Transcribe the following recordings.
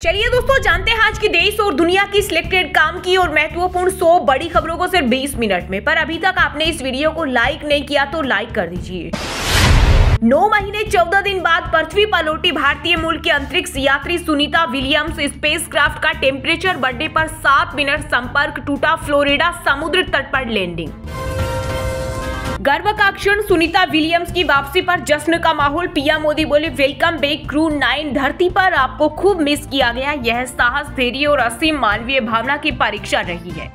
चलिए दोस्तों, जानते हैं आज की देश और दुनिया की सिलेक्टेड काम की और महत्वपूर्ण 100 बड़ी खबरों को सिर्फ 20 मिनट में। पर अभी तक आपने इस वीडियो को लाइक नहीं किया तो लाइक कर दीजिए। 9 महीने 14 दिन बाद पृथ्वी पर लौटी भारतीय मूल की अंतरिक्ष यात्री सुनीता विलियम्स स्पेसक्राफ्ट का टेम्परेचर बढ़ने पर 7 मिनट संपर्क टूटा, फ्लोरिडा समुद्र तट पर लैंडिंग। गर्व का क्षण, सुनीता विलियम्स की वापसी पर जश्न का माहौल। पीएम मोदी बोले, वेलकम बैक क्रू 9, धरती पर आपको खूब मिस किया गया। यह साहस, धैर्य और असीम मानवीय भावना की परीक्षा रही है।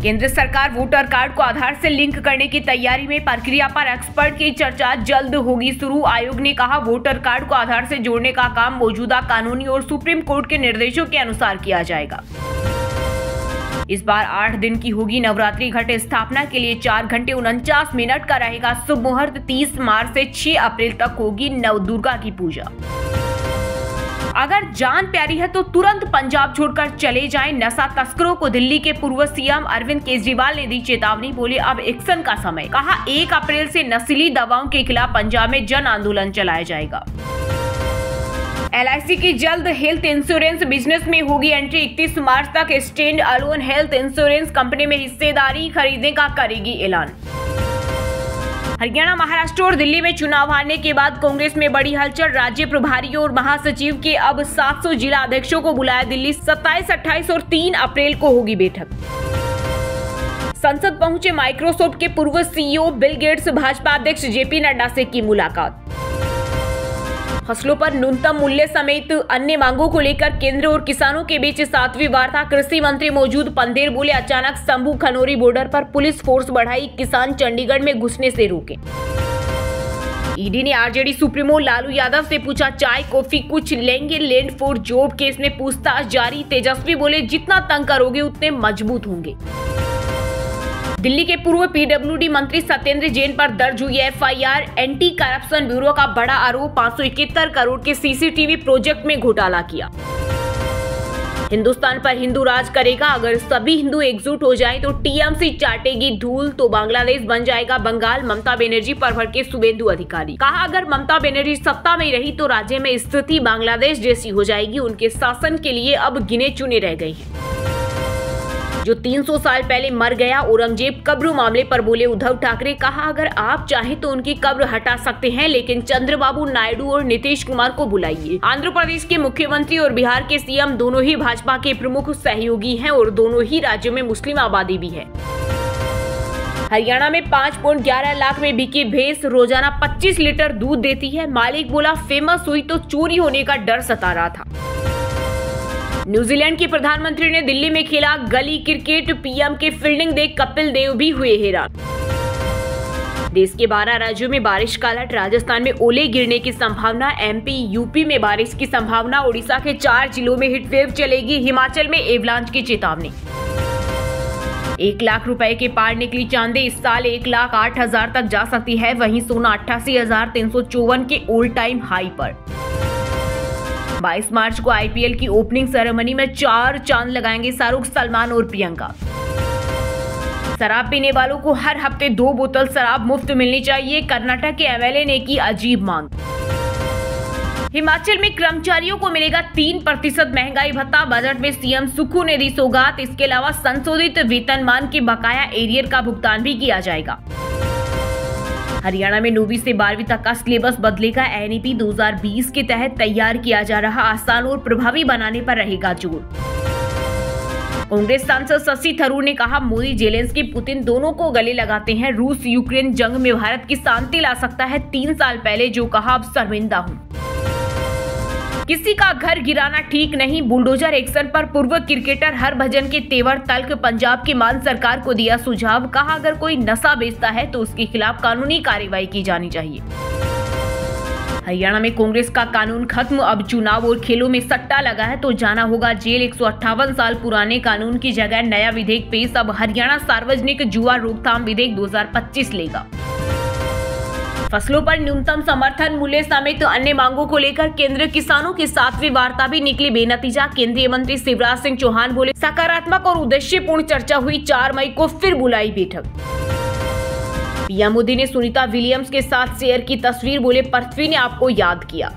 केंद्र सरकार वोटर कार्ड को आधार से लिंक करने की तैयारी में, प्रक्रिया पर एक्सपर्ट की चर्चा जल्द होगी शुरू। आयोग ने कहा, वोटर कार्ड को आधार से जोड़ने का काम मौजूदा कानूनी और सुप्रीम कोर्ट के निर्देशों के अनुसार किया जाएगा। इस बार 8 दिन की होगी नवरात्रि। घट स्थापना के लिए 4 घंटे 49 मिनट का रहेगा शुभ मुहूर्त। 30 मार्च से 6 अप्रैल तक होगी नवदुर्गा की पूजा। अगर जान प्यारी है तो तुरंत पंजाब छोड़कर चले जाएं। नशा तस्करों को दिल्ली के पूर्व सीएम अरविंद केजरीवाल ने दी चेतावनी। बोले, अब एक्शन का समय। कहा, 1 अप्रैल से नशीली दवाओं के खिलाफ पंजाब में जन आंदोलन चलाया जाएगा। LIC की जल्द हेल्थ इंश्योरेंस बिजनेस में होगी एंट्री। 31 मार्च तक stand alone health insurance company में हिस्सेदारी खरीदने का करेगी ऐलान। हरियाणा, महाराष्ट्र और दिल्ली में चुनाव हारने के बाद कांग्रेस में बड़ी हलचल। राज्य प्रभारियों और महासचिव के अब 700 जिला अध्यक्षों को बुलाया दिल्ली। 27, 28 और 3 अप्रैल को होगी बैठक। संसद पहुंचे माइक्रोसॉफ्ट के पूर्व CEO बिल गेट्स। भाजपा अध्यक्ष JP नड्डा से की मुलाकात। फसलों पर न्यूनतम मूल्य समेत अन्य मांगों को लेकर केंद्र और किसानों के बीच 7वीं वार्ता। कृषि मंत्री मौजूद, पंदेर बोले, अचानक शंभू खनौरी बॉर्डर पर पुलिस फोर्स बढ़ाई, किसान चंडीगढ़ में घुसने से रोके। ईडी ने RJD सुप्रीमो लालू यादव से पूछा, चाय कॉफी कुछ लेंगे? लैंड फॉर जॉब केस में पूछताछ जारी। तेजस्वी बोले, जितना तंग करोगे उतने मजबूत होंगे। दिल्ली के पूर्व PWD मंत्री सत्येंद्र जैन पर दर्ज हुई FIR। एंटी करप्शन ब्यूरो का बड़ा आरोप, 571 करोड़ के CCTV प्रोजेक्ट में घोटाला किया। हिंदुस्तान पर हिंदू राज करेगा, अगर सभी हिंदू एकजुट हो जाएं तो TMC चाटेगी धूल, तो बांग्लादेश बन जाएगा बंगाल। ममता बनर्जी पर भड़के शुभेंदु अधिकारी। कहा, अगर ममता बनर्जी सत्ता में रही तो राज्य में स्थिति बांग्लादेश जैसी हो जाएगी। उनके शासन के लिए अब गिने चुने रह गए हैं। जो 300 साल पहले मर गया, औरंगजेब कब्र मामले पर बोले उद्धव ठाकरे। कहा, अगर आप चाहें तो उनकी कब्र हटा सकते हैं, लेकिन चंद्रबाबू नायडू और नीतीश कुमार को बुलाइए। आंध्र प्रदेश के मुख्यमंत्री और बिहार के CM दोनों ही भाजपा के प्रमुख सहयोगी हैं और दोनों ही राज्यों में मुस्लिम आबादी भी है। हरियाणा में 5.11 लाख में बिकी भैंस, रोजाना 25 लीटर दूध देती है। मालिक बोला, फेमस हुई तो चोरी होने का डर सता रहा था। न्यूजीलैंड के प्रधानमंत्री ने दिल्ली में खेला गली क्रिकेट। PM के फील्डिंग देख कपिल देव भी हुए हैरान। देश के 12 राज्यों में बारिश का अलर्ट। राजस्थान में ओले गिरने की संभावना। MP, UP में बारिश की संभावना। ओडिशा के 4 जिलों में हीटवेव चलेगी। हिमाचल में एवलांच की चेतावनी। 1 लाख रुपए के पार निकली चांदी। इस साल 1,08,000 तक जा सकती है। वहीं सोना 88,354 के ऑल टाइम हाई पर। 22 मार्च को IPL की ओपनिंग सेरेमनी में 4 चांद लगाएंगे शाहरुख, सलमान और प्रियंका। शराब पीने वालों को हर हफ्ते 2 बोतल शराब मुफ्त मिलनी चाहिए। कर्नाटक के MLA ने की अजीब मांग। हिमाचल में कर्मचारियों को मिलेगा 3% महंगाई भत्ता। बजट में CM सुक्खू ने दी सौगात। इसके अलावा संशोधित वेतनमान के बकाया एरियर का भुगतान भी किया जाएगा। हरियाणा में 9वीं से 12वीं तक का सिलेबस बदलेगा। NEP 2020 के तहत तैयार किया जा रहा आसान और प्रभावी बनाने पर रहेगा जोर। कांग्रेस सांसद शशि थरूर ने कहा, मोदी जेलेंस्की पुतिन दोनों को गले लगाते हैं। रूस यूक्रेन जंग में भारत की शांति ला सकता है। 3 साल पहले जो कहा, अब शर्मिंदा हूं। किसी का घर गिराना ठीक नहीं, बुलडोजर एक्शन पर पूर्व क्रिकेटर हरभजन के तेवर तल्ख। पंजाब की मान सरकार को दिया सुझाव। कहा, अगर कोई नशा बेचता है तो उसके खिलाफ कानूनी कार्रवाई की जानी चाहिए। हरियाणा में कांग्रेस का कानून खत्म, अब चुनाव और खेलों में सट्टा लगा है तो जाना होगा जेल। 158 साल पुराने कानून की जगह नया विधेयक पेश। अब हरियाणा सार्वजनिक जुआ रोकथाम विधेयक 2025 लेगा। फसलों पर न्यूनतम समर्थन मूल्य समेत अन्य मांगों को लेकर केंद्र किसानों की 7वीं वार्ता भी निकली बेनतीजा। केंद्रीय मंत्री शिवराज सिंह चौहान बोले, सकारात्मक और उद्देश्यपूर्ण चर्चा हुई। 4 मई को फिर बुलाई बैठक। पीएम मोदी ने सुनीता विलियम्स के साथ शेयर की तस्वीर। बोले, पृथ्वी ने आपको याद किया।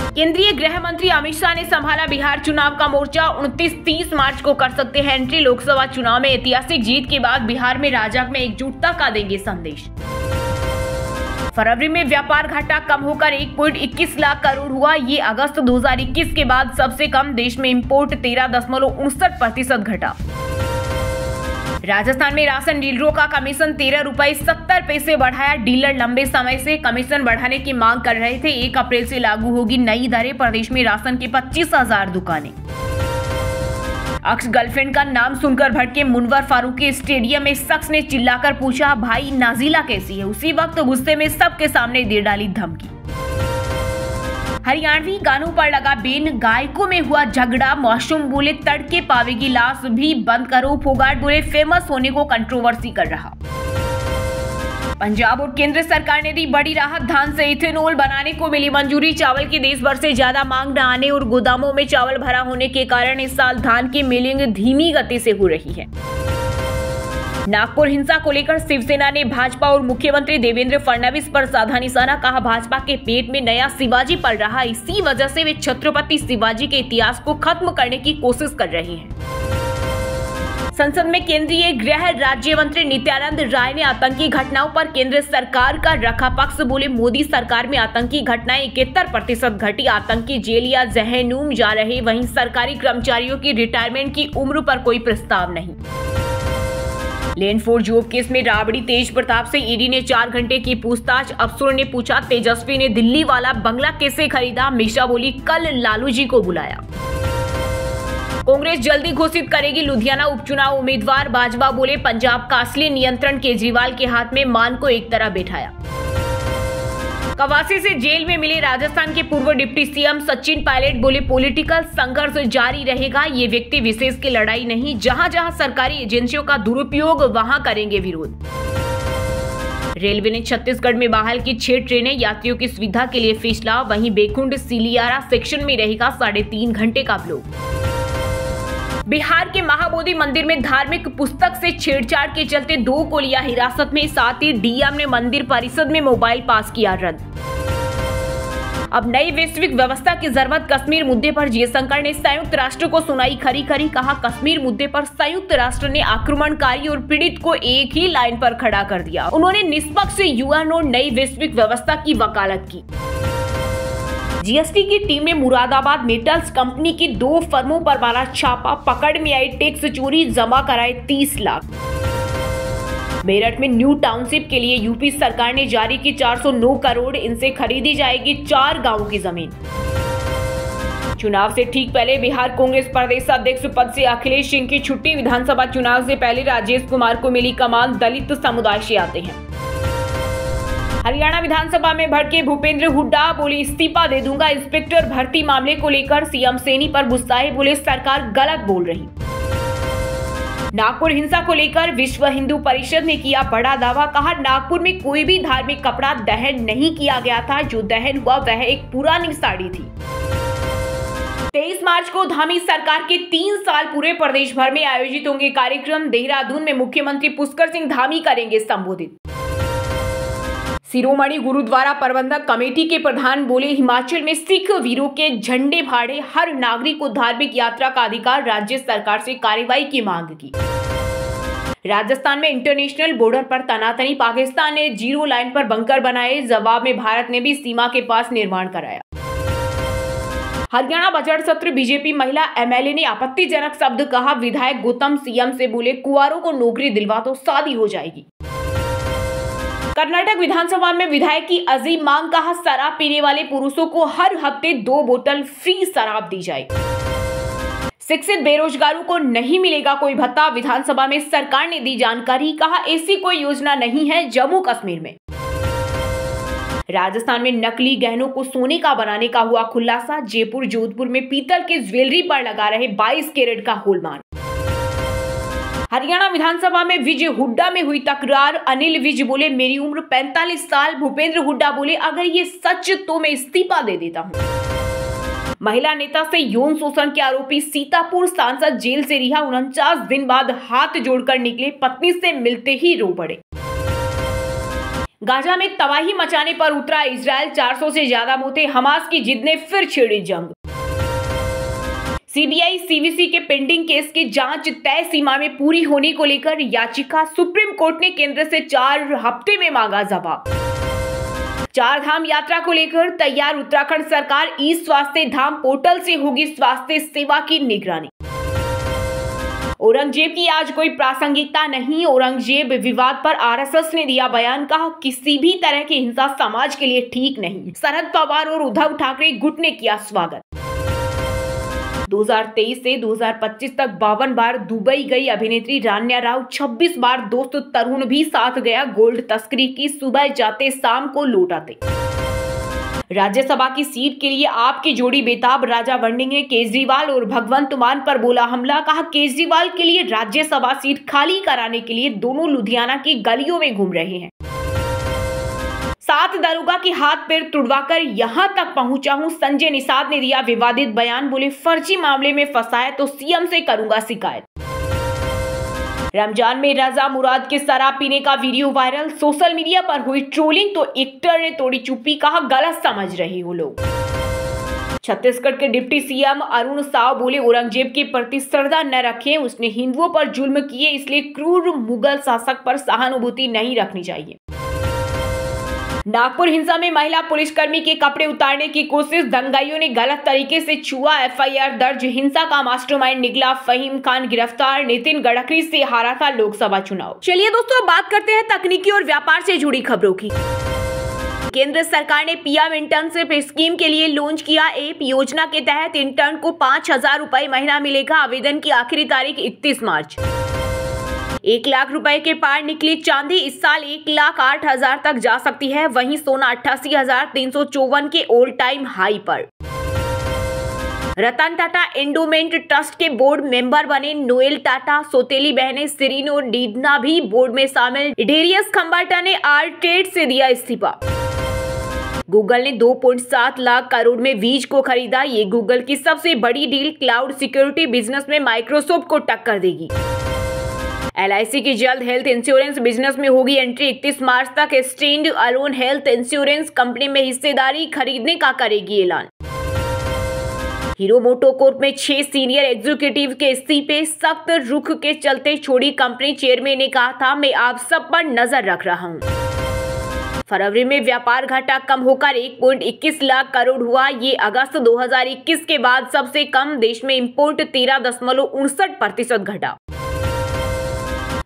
केंद्रीय गृह मंत्री अमित शाह ने संभाला बिहार चुनाव का मोर्चा। 29-30 मार्च को कर सकते हैं एंट्री। लोकसभा चुनाव में ऐतिहासिक जीत के बाद बिहार में राजग में एकजुटता का देंगे संदेश। फरवरी में व्यापार घाटा कम होकर 1.21 लाख करोड़ हुआ। ये अगस्त 2021 के बाद सबसे कम। देश में इंपोर्ट 13.59% घटा। राजस्थान में राशन डीलरों का कमीशन 13 रुपए 70 पैसे बढ़ाया। डीलर लंबे समय से कमीशन बढ़ाने की मांग कर रहे थे। 1 अप्रैल से लागू होगी नई दरें। प्रदेश में राशन की 25,000 दुकानें। अक्स गर्लफ्रेंड का नाम सुनकर भड़के मुनव्वर फारूकी। स्टेडियम में शख्स ने चिल्लाकर पूछा, भाई नाजिला कैसी है? उसी वक्त गुस्से में सबके सामने दे डाली धमकी। हरियाणवी गानों पर लगा बैन। गायकों में हुआ झगड़ा। मौसम बोले तड़के पावेगी लाश भी बंद करो। फोगाट बोले फेमस होने को कंट्रोवर्सी कर रहा। पंजाब और केंद्र सरकार ने दी बड़ी राहत। धान से इथेनॉल बनाने को मिली मंजूरी। चावल की देश भर से ज्यादा मांग न आने और गोदामों में चावल भरा होने के कारण इस साल धान की मिलिंग धीमी गति से हो रही है। नागपुर हिंसा को लेकर शिवसेना ने भाजपा और मुख्यमंत्री देवेंद्र फडणवीस पर साधा निशाना। कहा, भाजपा के पेट में नया शिवाजी पल रहा। इसी वजह से वे छत्रपति शिवाजी के इतिहास को खत्म करने की कोशिश कर रहे हैं। संसद में केंद्रीय गृह राज्य मंत्री नित्यानंद राय ने आतंकी घटनाओं पर केंद्र सरकार का रखा पक्ष। बोले, मोदी सरकार में आतंकी घटनाएं 71% घटी। आतंकी जेल या जहन्नुम जा रहे। वहीं सरकारी कर्मचारियों की रिटायरमेंट की उम्र पर कोई प्रस्ताव नहीं। लैंड फॉर जॉब केस में राबड़ी तेज प्रताप से ईडी ने 4 घंटे की पूछताछ। अफसरों ने पूछा, तेजस्वी ने दिल्ली वाला बंगला कैसे खरीदा? मिश्रा बोली, कल लालू जी को बुलाया। कांग्रेस जल्दी घोषित करेगी लुधियाना उपचुनाव उम्मीदवार। बाजवा बोले, पंजाब का असली नियंत्रण केजरीवाल के हाथ में। मान को एक तरह बैठाया। कवासी से जेल में मिले राजस्थान के पूर्व डिप्टी सीएम सचिन पायलट। बोले, पॉलिटिकल संघर्ष जारी रहेगा। ये व्यक्ति विशेष की लड़ाई नहीं। जहां जहां सरकारी एजेंसियों का दुरुपयोग वहां करेंगे विरोध। रेलवे ने छत्तीसगढ़ में बहाल की 6 ट्रेनें। यात्रियों की सुविधा के लिए फैसला। वहीं बेकुंड सिलियारा सेक्शन में रहेगा 3.5 घंटे का ब्लॉक। बिहार के महाबोधि मंदिर में धार्मिक पुस्तक से छेड़छाड़ के चलते 2 को लिया हिरासत में। साथ ही डीएम ने मंदिर परिषद में मोबाइल पास किया रद्द। अब नई वैश्विक व्यवस्था की जरूरत। कश्मीर मुद्दे पर जयशंकर ने संयुक्त राष्ट्र को सुनाई खरी। कहा, कश्मीर मुद्दे पर संयुक्त राष्ट्र ने आक्रमणकारी और पीड़ित को एक ही लाइन पर खड़ा कर दिया। उन्होंने निष्पक्ष यूएन और नई वैश्विक व्यवस्था की वकालत की। जीएसटी की टीम ने मुरादाबाद मेटल्स कंपनी की 2 फर्मों पर मारा छापा। पकड़ में आई टैक्स चोरी। जमा कराए 30 लाख। मेरठ में न्यू टाउनशिप के लिए यूपी सरकार ने जारी की 409 करोड़। इनसे खरीदी जाएगी 4 गांवों की जमीन। चुनाव से ठीक पहले बिहार कांग्रेस प्रदेश अध्यक्ष पद से अखिलेश सिंह की छुट्टी। विधानसभा चुनाव से पहले राजेश कुमार को मिली कमान। दलित समुदाय से आते हैं। हरियाणा विधानसभा में भड़के भूपेंद्र हुड्डा। बोले, इस्तीफा दे दूंगा। इंस्पेक्टर भर्ती मामले को लेकर सीएम सैनी पर गुस्साए। बोले, सरकार गलत बोल रही। नागपुर हिंसा को लेकर विश्व हिंदू परिषद ने किया बड़ा दावा। कहा, नागपुर में कोई भी धार्मिक कपड़ा दहन नहीं किया गया था। जो दहन हुआ वह एक पुरानी साड़ी थी। 23 मार्च को धामी सरकार के 3 साल पूरे। प्रदेश भर में आयोजित होंगे कार्यक्रम। देहरादून में मुख्यमंत्री पुष्कर सिंह धामी करेंगे संबोधित। शिरोमणि गुरुद्वारा प्रबंधक कमेटी के प्रधान बोले, हिमाचल में सिख वीरों के झंडे फाड़े। हर नागरिक को धार्मिक यात्रा का अधिकार। राज्य सरकार से कार्रवाई की मांग की। राजस्थान में इंटरनेशनल बॉर्डर पर तनातनी। पाकिस्तान ने 0 लाइन पर बंकर बनाए। जवाब में भारत ने भी सीमा के पास निर्माण कराया। हरियाणा बजट सत्र। बीजेपी महिला एमएलए ने आपत्तिजनक शब्द कहा। विधायक गौतम सीएम से बोले, कुंवारों को नौकरी दिलवा तो शादी हो जाएगी। कर्नाटक विधानसभा में विधायक की अजीब मांग। कहा, शराब पीने वाले पुरुषों को हर हफ्ते 2 बोतल फ्री शराब दी जाए। शिक्षित बेरोजगारों को नहीं मिलेगा कोई भत्ता। विधानसभा में सरकार ने दी जानकारी। कहा, ऐसी कोई योजना नहीं है जम्मू कश्मीर में। राजस्थान में नकली गहनों को सोने का बनाने का हुआ खुलासा। जयपुर जोधपुर में पीतल के ज्वेलरी पर लगा रहे 22 कैरेट का हॉलमार्क। हरियाणा विधानसभा में विजय हुड्डा में हुई तकरार। अनिल विज बोले, मेरी उम्र 45 साल। भूपेंद्र हुड्डा बोले, अगर ये सच तो मैं इस्तीफा दे देता हूं। महिला नेता से यौन शोषण के आरोपी सीतापुर सांसद जेल से रिहा। 49 दिन बाद हाथ जोड़कर निकले। पत्नी से मिलते ही रो पड़े। गाजा में तबाही मचाने पर उतरा इजराइल, 400 से ज्यादा मौतें, हमास की जिद ने फिर छेड़ी जंग। सीबीआई सीवीसी के पेंडिंग केस की जांच तय सीमा में पूरी होने को लेकर याचिका, सुप्रीम कोर्ट ने केंद्र से 4 हफ्ते में मांगा जवाब। 4 धाम यात्रा को लेकर तैयार उत्तराखंड सरकार, ई स्वास्थ्य धाम पोर्टल से होगी स्वास्थ्य सेवा की निगरानी। औरंगजेब की आज कोई प्रासंगिकता नहीं, औरंगजेब विवाद पर आरएसएस ने दिया बयान, कहा किसी भी तरह की हिंसा समाज के लिए ठीक नहीं। शरद पवार और उद्धव ठाकरे गुट ने किया स्वागत। 2023 से 2025 तक 52 बार दुबई गई अभिनेत्री रान्या राव, 26 बार दोस्त तरुण भी साथ गया गोल्ड तस्करी की, सुबह जाते शाम को लौट आते। राज्यसभा की सीट के लिए आपकी जोड़ी बेताब, राजा बंडिंग ने केजरीवाल और भगवंत मान पर बोला हमला, कहा केजरीवाल के लिए राज्यसभा सीट खाली कराने के लिए दोनों लुधियाना की गलियों में घूम रहे हैं। 7 दरोगा की हाथ पैर तुड़वाकर यहां तक पहुंचा हूं, संजय निषाद ने दिया विवादित बयान, बोले फर्जी मामले में फंसाए तो सीएम से करूंगा शिकायत। रमजान में रजा मुराद के शराब पीने का वीडियो वायरल, सोशल मीडिया पर हुई ट्रोलिंग तो एक्टर ने तोड़ी चुप्पी, कहा गलत समझ रहे हो लोग। छत्तीसगढ़ के डिप्टी सीएम अरुण साव बोले औरंगजेब के प्रति श्रद्धा न रखें, उसने हिंदुओं पर जुल्म किए, इसलिए क्रूर मुगल शासक पर सहानुभूति नहीं रखनी चाहिए। नागपुर हिंसा में महिला पुलिसकर्मी के कपड़े उतारने की कोशिश, दंगाइयों ने गलत तरीके से छुआ, एफआईआर दर्ज, हिंसा का मास्टरमाइंड निकला, फहीम खान गिरफ्तार, नितिन गडकरी से हारा था लोकसभा चुनाव। चलिए दोस्तों, बात करते हैं तकनीकी और व्यापार से जुड़ी खबरों की। केंद्र सरकार ने पीएम इंटर्नशिप स्कीम के लिए लॉन्च किया ऐप। योजना के तहत इंटर्न को 5,000 रुपए महीना मिलेगा। आवेदन की आखिरी तारीख 31 मार्च। 1 लाख रुपए के पार निकली चांदी, इस साल 1,08,000 तक जा सकती है। वहीं सोना 88,354 के ऑल टाइम हाई पर। रतन टाटा एंडोमेंट ट्रस्ट के बोर्ड मेंबर बने नोएल टाटा, सौतेली बहनें सिरीन और डीडना भी बोर्ड में शामिल। डेरियस खंबाटा ने आरटेड से दिया इस्तीफा। गूगल ने 2.7 लाख करोड़ में वीज को खरीदा। ये गूगल की सबसे बड़ी डील, क्लाउड सिक्योरिटी बिजनेस में माइक्रोसॉफ्ट को टक्कर देगी। एलआईसी की जल्द हेल्थ इंश्योरेंस बिजनेस में होगी एंट्री। 31 मार्च तक stand alone health insurance company में हिस्सेदारी खरीदने का करेगी ऐलान। हीरो मोटोकॉर्प में 6 सीनियर एग्जीक्यूटिव के इस्तीफे, सख्त रुख के चलते छोड़ी कंपनी। चेयरमैन ने कहा था मैं आप सब पर नजर रख रहा हूं। फरवरी में व्यापार घाटा कम होकर 1.21 लाख करोड़ हुआ। ये अगस्त 2021 के बाद सबसे कम। देश में इंपोर्ट 13.59% घटा।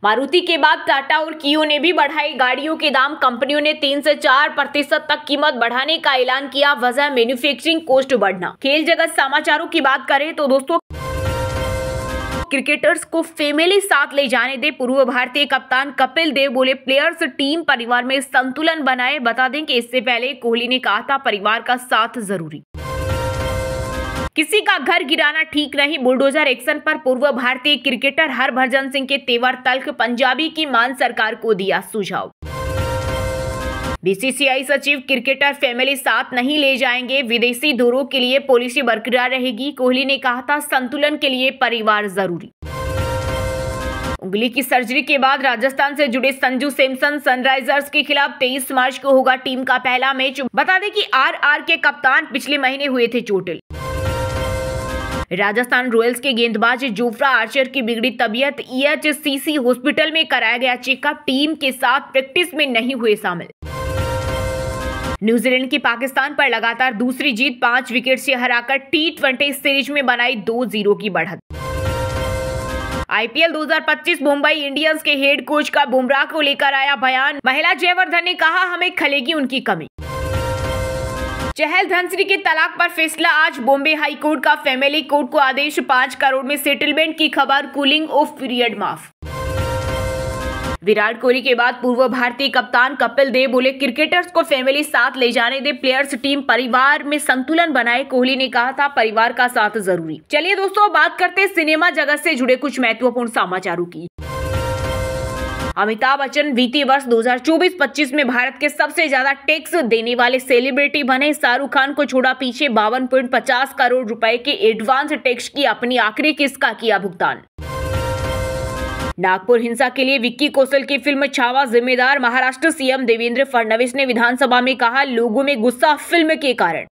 मारुति के बाद टाटा और कियो ने भी बढ़ाई गाड़ियों के दाम। कंपनियों ने 3 से 4% तक कीमत बढ़ाने का ऐलान किया। वजह मैन्युफैक्चरिंग कॉस्ट बढ़ना। खेल जगत समाचारों की बात करें तो दोस्तों, क्रिकेटर्स को फैमिली साथ ले जाने दे। पूर्व भारतीय कप्तान कपिल देव बोले प्लेयर्स टीम परिवार में संतुलन बनाए। बता दें कि इससे पहले कोहली ने कहा था परिवार का साथ जरूरी। किसी का घर गिराना ठीक नहीं, बुलडोजर एक्शन पर पूर्व भारतीय क्रिकेटर हरभजन सिंह के तेवर तल्ख। पंजाबी की मान सरकार को दिया सुझाव। बीसीसीआई सचिव क्रिकेटर फैमिली साथ नहीं ले जाएंगे। विदेशी दौरों के लिए पॉलिसी बरकरार रहेगी। कोहली ने कहा था संतुलन के लिए परिवार जरूरी। उंगली की सर्जरी के बाद राजस्थान से जुड़े संजू सैमसन, सनराइजर्स के खिलाफ 23 मार्च को होगा टीम का पहला मैच। बता दें कि आरआर के कप्तान पिछले महीने हुए थे चोटिल। राजस्थान रॉयल्स के गेंदबाज जोफ्रा आर्चर की बिगड़ी तबीयत, ईएचसीसी हॉस्पिटल में कराया गया चेकअप। टीम के साथ प्रैक्टिस में नहीं हुए शामिल। न्यूजीलैंड की पाकिस्तान पर लगातार दूसरी जीत, 5 विकेट से हराकर टी20 सीरीज में बनाई 2-0 की बढ़त। आईपीएल 2025 मुंबई इंडियंस के हेड कोच का बुमराह को लेकर आया बयान। महिला जयवर्धन ने कहा हमें खलेगी उनकी कमी। चहल धनश्री के तलाक पर फैसला आज। बॉम्बे हाई कोर्ट का फैमिली कोर्ट को आदेश। 5 करोड़ में सेटलमेंट की खबर, कूलिंग ऑफ पीरियड माफ। विराट कोहली के बाद पूर्व भारतीय कप्तान कपिल देव बोले क्रिकेटर्स को फैमिली साथ ले जाने दे, प्लेयर्स टीम परिवार में संतुलन बनाए। कोहली ने कहा था परिवार का साथ जरूरी। चलिए दोस्तों, बात करते हैं सिनेमा जगत से जुड़े कुछ महत्वपूर्ण समाचारों की। अमिताभ बच्चन वित्तीय वर्ष 2024-25 में भारत के सबसे ज्यादा टैक्स देने वाले सेलिब्रिटी बने। शाहरुख खान को छोड़ा पीछे। 52.50 करोड़ रुपए के एडवांस टैक्स की अपनी आखिरी किस्त का किया भुगतान। नागपुर हिंसा के लिए विक्की कौशल की फिल्म छावा जिम्मेदार, महाराष्ट्र सीएम देवेंद्र फडणवीस ने विधानसभा में कहा, लोगों में गुस्सा फिल्म के कारण।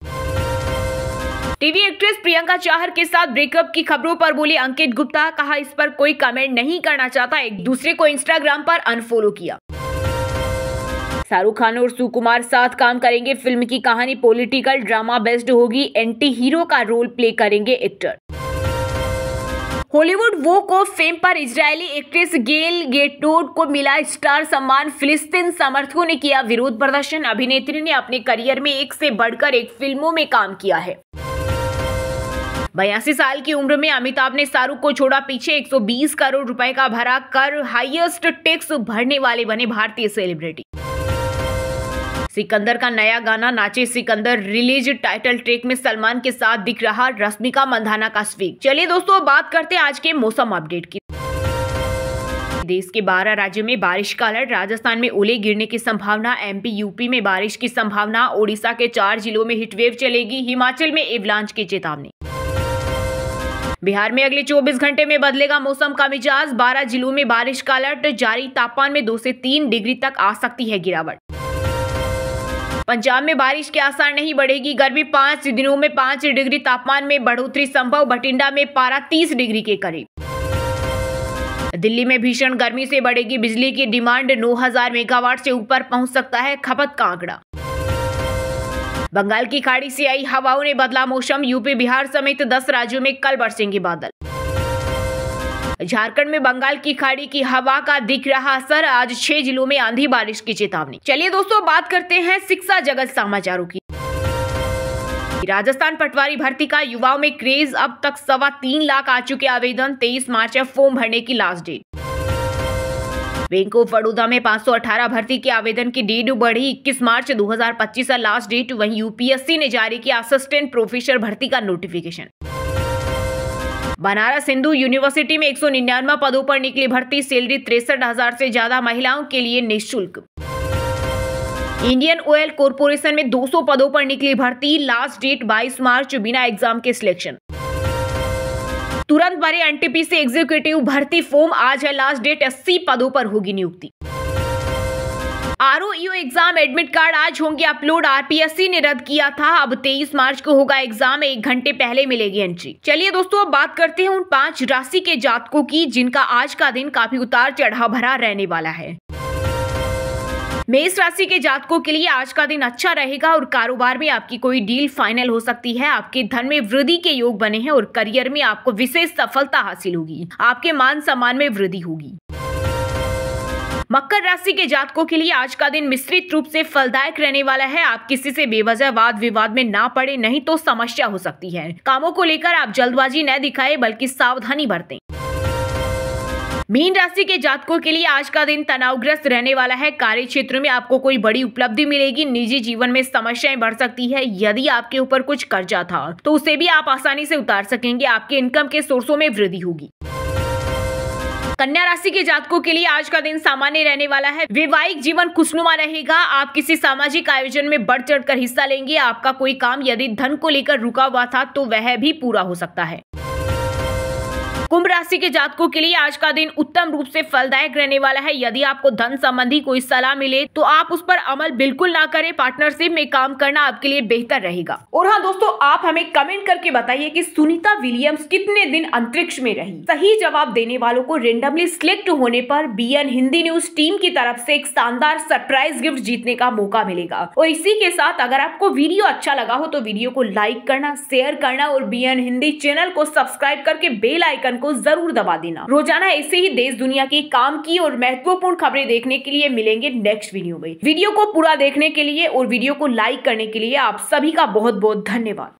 टीवी एक्ट्रेस प्रियंका चाहर के साथ ब्रेकअप की खबरों पर बोले अंकित गुप्ता, कहा इस पर कोई कमेंट नहीं करना चाहता, एक दूसरे को इंस्टाग्राम पर अनफॉलो किया। शाहरुख खान और सुकुमार साथ काम करेंगे, फिल्म की कहानी पॉलिटिकल ड्रामा बेस्ड होगी, एंटी हीरो का रोल प्ले करेंगे actor. Hollywood walk of fame पर इजरायली एक्ट्रेस गेल गेडोट को मिला स्टार सम्मान, फिलिस्तीन समर्थकों ने किया विरोध प्रदर्शन। अभिनेत्री ने अपने करियर में एक से बढ़कर एक फिल्मों में काम किया है। 82 साल की उम्र में अमिताभ ने शाहरुख को छोड़ा पीछे, 120 करोड़ रुपए का भरा कर हाईएस्ट टैक्स भरने वाले बने भारतीय सेलिब्रिटी। सिकंदर का नया गाना नाचे सिकंदर रिलीज, टाइटल ट्रैक में सलमान के साथ दिख रहा रश्मिका मंदाना का स्वीग। चलिए दोस्तों, बात करते हैं आज के मौसम अपडेट की। देश के 12 राज्यों में बारिश का अलर्ट, राजस्थान में ओले गिरने की संभावना, एमपी यूपी में बारिश की संभावना, ओडिशा के 4 जिलों में हीटवेव चलेगी, हिमाचल में एवलांच की चेतावनी। बिहार में अगले 24 घंटे में बदलेगा मौसम का मिजाज, 12 जिलों में बारिश का अलर्ट जारी, तापमान में 2 से 3 डिग्री तक आ सकती है गिरावट। पंजाब में बारिश के आसार नहीं, बढ़ेगी गर्मी, 5 दिनों में 5 डिग्री तापमान में बढ़ोतरी संभव, बठिंडा में पारा 30 डिग्री के करीब। दिल्ली में भीषण गर्मी से बढ़ेगी बिजली की डिमांड, 9000 मेगावाट से ऊपर पहुंच सकता है खपत का आंकड़ा। बंगाल की खाड़ी से आई हवाओं ने बदला मौसम, यूपी बिहार समेत 10 राज्यों में कल बरसेंगे बादल। झारखंड में बंगाल की खाड़ी की हवा का दिख रहा असर, आज 6 जिलों में आंधी बारिश की चेतावनी। चलिए दोस्तों, बात करते हैं शिक्षा जगत समाचारों की। राजस्थान पटवारी भर्ती का युवाओं में क्रेज, अब तक 3.25 लाख आ चुके आवेदन, 23 मार्च है फॉर्म भरने की last date. Bank of Baroda में 518 भर्ती के आवेदन की डेट बढ़ी, 21 मार्च 2025 है लास्ट डेट। वहीं यूपीएससी ने जारी किया असिस्टेंट प्रोफेसर भर्ती का नोटिफिकेशन। बनारस हिंदू यूनिवर्सिटी में 199 पदों पर निकली भर्ती, सैलरी 63,000 से ज्यादा, महिलाओं के लिए निःशुल्क। इंडियन ऑयल कॉर्पोरेशन में 200 पदों पर निकली भर्ती, लास्ट डेट 22 मार्च, बिना एग्जाम के सिलेक्शन। तुरंत भरे एनटीपीसी एग्जीक्यूटिव भर्ती फॉर्म, आज है लास्ट डेट, 80 पदों पर होगी नियुक्ति। आरओयू एग्जाम एडमिट कार्ड आज होंगे अपलोड, आरपीएससी ने रद्द किया था, अब 23 मार्च को होगा एग्जाम, 1 घंटे पहले मिलेगी एंट्री। चलिए दोस्तों, अब बात करते हैं उन 5 राशि के जातकों की जिनका आज का दिन काफी उतार चढ़ाव भरा रहने वाला है। मेष राशि के जातकों के लिए आज का दिन अच्छा रहेगा और कारोबार में आपकी कोई डील फाइनल हो सकती है, आपके धन में वृद्धि के योग बने हैं और करियर में आपको विशेष सफलता हासिल होगी, आपके मान सम्मान में वृद्धि होगी। मकर राशि के जातकों के लिए आज का दिन मिश्रित रूप से फलदायक रहने वाला है, आप किसी से बेवजह वाद विवाद में ना पड़े, नहीं तो समस्या हो सकती है। कामों को लेकर आप जल्दबाजी न दिखाएं, बल्कि सावधानी बरतें। मीन राशि के जातकों के लिए आज का दिन तनावग्रस्त रहने वाला है, कार्य क्षेत्र में आपको कोई बड़ी उपलब्धि मिलेगी, निजी जीवन में समस्याएं बढ़ सकती है। यदि आपके ऊपर कुछ कर्जा था तो उसे भी आप आसानी से उतार सकेंगे, आपके इनकम के सोर्सों में वृद्धि होगी। कन्या राशि के जातकों के लिए आज का दिन सामान्य रहने वाला है, वैवाहिक जीवन खुशनुमा रहेगा, आप किसी सामाजिक आयोजन में बढ़ चढ़कर हिस्सा लेंगे, आपका कोई काम यदि धन को लेकर रुका हुआ था तो वह भी पूरा हो सकता है। कुंभ राशि के जातकों के लिए आज का दिन उत्तम रूप से फलदायक रहने वाला है, यदि आपको धन संबंधी कोई सलाह मिले तो आप उस पर अमल बिल्कुल ना करें, पार्टनरशिप में काम करना आपके लिए बेहतर रहेगा। और हाँ दोस्तों, आप हमें कमेंट करके बताइए कि सुनीता विलियम्स कितने दिन अंतरिक्ष में रही। सही जवाब देने वालों को रेंडमली सिलेक्ट होने पर बीएन हिंदी न्यूज टीम की तरफ से एक शानदार सरप्राइज गिफ्ट जीतने का मौका मिलेगा। और इसी के साथ अगर आपको वीडियो अच्छा लगा हो तो वीडियो को लाइक करना, शेयर करना और बीएन हिंदी चैनल को सब्सक्राइब करके बेल आइकन को जरूर दबा देना। रोजाना ऐसे ही देश दुनिया की काम की और महत्वपूर्ण खबरें देखने के लिए मिलेंगे नेक्स्ट वीडियो में। वीडियो को पूरा देखने के लिए और वीडियो को लाइक करने के लिए आप सभी का बहुत बहुत धन्यवाद।